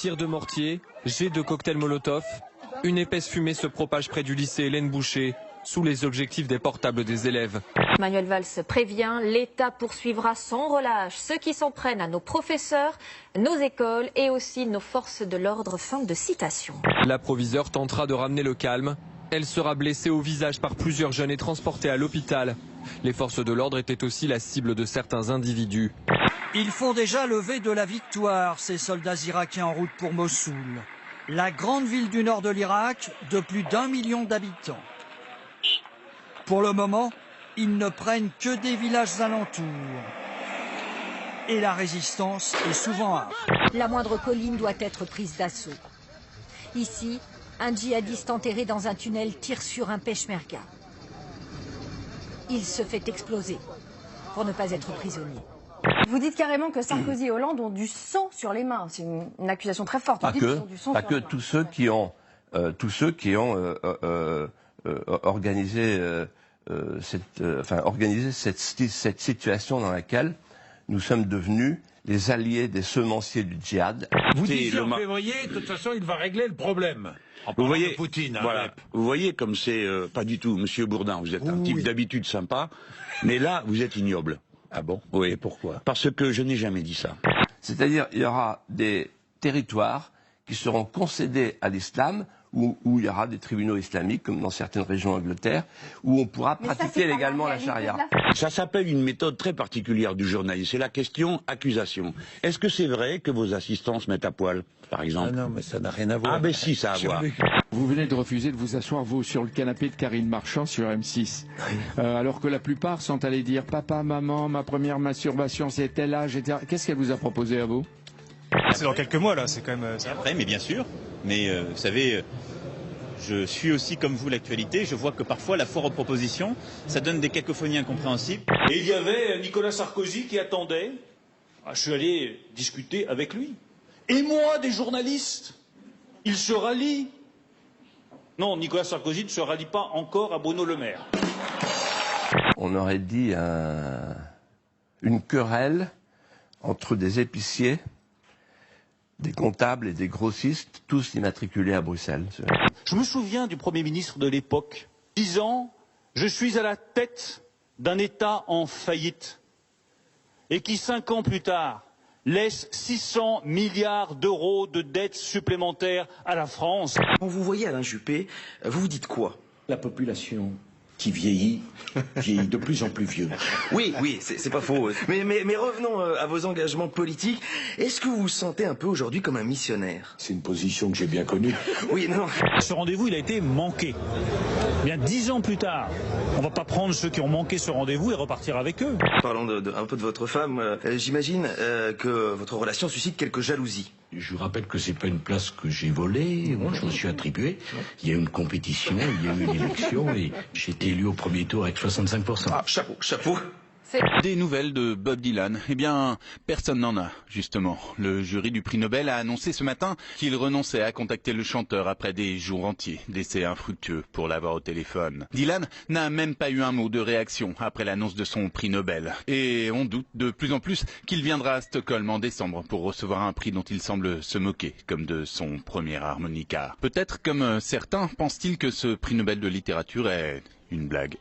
Tirs de mortier, jets de cocktails Molotov, une épaisse fumée se propage près du lycée Hélène Boucher, sous les objectifs des portables des élèves. Manuel Valls prévient, l'État poursuivra sans relâche ceux qui s'en prennent à nos professeurs, nos écoles et aussi nos forces de l'ordre. Fin de citation. La proviseure tentera de ramener le calme. Elle sera blessée au visage par plusieurs jeunes et transportée à l'hôpital. Les forces de l'ordre étaient aussi la cible de certains individus. Ils font déjà lever de la victoire, ces soldats irakiens en route pour Mossoul, la grande ville du nord de l'Irak de plus d'1 million d'habitants. Pour le moment, ils ne prennent que des villages alentours. Et la résistance est souvent âpre. La moindre colline doit être prise d'assaut. Ici, un djihadiste enterré dans un tunnel tire sur un peshmerga. Il se fait exploser pour ne pas être prisonnier. Vous dites carrément que Sarkozy et Hollande ont du sang sur les mains. C'est une accusation très forte. Pas que tous ceux qui ont organisé cette situation dans laquelle nous sommes devenus les alliés des semenciers du djihad. Vous disiez en février, de toute façon, il va régler le problème. Vous voyez, Poutine, voilà, vous voyez comme c'est pas du tout, Monsieur Bourdin, vous êtes un type d'habitude sympa, mais là, vous êtes ignoble. Ah bon? Oui. Et pourquoi? Parce que je n'ai jamais dit ça. C'est-à-dire, il y aura des territoires qui seront concédés à l'islam, où il y aura des tribunaux islamiques, comme dans certaines régions d'Angleterre, où on pourra pratiquer légalement la charia. Ça s'appelle une méthode très particulière du journalisme, c'est la question-accusation. Est-ce que c'est vrai que vos assistants se mettent à poil, par exemple? Non, mais ça n'a rien à voir. Ah ben si, ça a à voir. Vous venez de refuser de vous asseoir, vous, sur le canapé de Karine Marchand sur M6. Alors que la plupart sont allés dire « Papa, maman, ma première masturbation, c'était l'âge, etc. » Qu'est-ce qu'elle vous a proposé à vous? C'est dans quelques mois, là, c'est quand même... Après, mais bien sûr. Mais vous savez, je suis aussi comme vous l'actualité. Je vois que parfois, la foire aux propositions, ça donne des cacophonies incompréhensibles. Et il y avait Nicolas Sarkozy qui attendait. Je suis allé discuter avec lui. Et moi, des journalistes, ils se rallient. Non, Nicolas Sarkozy ne se rallie pas encore à Bruno Le Maire. On aurait dit une querelle entre des épiciers, des comptables et des grossistes, tous immatriculés à Bruxelles. Je me souviens du Premier ministre de l'époque disant « Je suis à la tête d'un État en faillite » et qui, 5 ans plus tard, laisse 600 milliards d'euros de dettes supplémentaires à la France. Quand vous voyez Alain Juppé, vous vous dites quoi? La population qui vieillit de plus en plus vieux. Oui, c'est pas faux. Mais revenons à vos engagements politiques. Est-ce que vous vous sentez un peu aujourd'hui comme un missionnaire? C'est une position que j'ai bien connue. Oui, non. Ce rendez-vous, il a été manqué. Bien 10 ans plus tard, on va pas prendre ceux qui ont manqué ce rendez-vous et repartir avec eux. Parlons un peu de votre femme. J'imagine que votre relation suscite quelques jalousies. Je vous rappelle que c'est pas une place que j'ai volée, moi je me suis attribué. Il y a eu une compétition, il y a eu une élection et j'ai été élu au premier tour avec 65%. Ah, chapeau. Des nouvelles de Bob Dylan? Eh bien, personne n'en a, justement. Le jury du prix Nobel a annoncé ce matin qu'il renonçait à contacter le chanteur après des jours entiers d'essais infructueux pour l'avoir au téléphone. Dylan n'a même pas eu un mot de réaction après l'annonce de son prix Nobel. Et on doute de plus en plus qu'il viendra à Stockholm en décembre pour recevoir un prix dont il semble se moquer, comme de son premier harmonica. Peut-être, comme certains, pense-t-il que ce prix Nobel de littérature est une blague.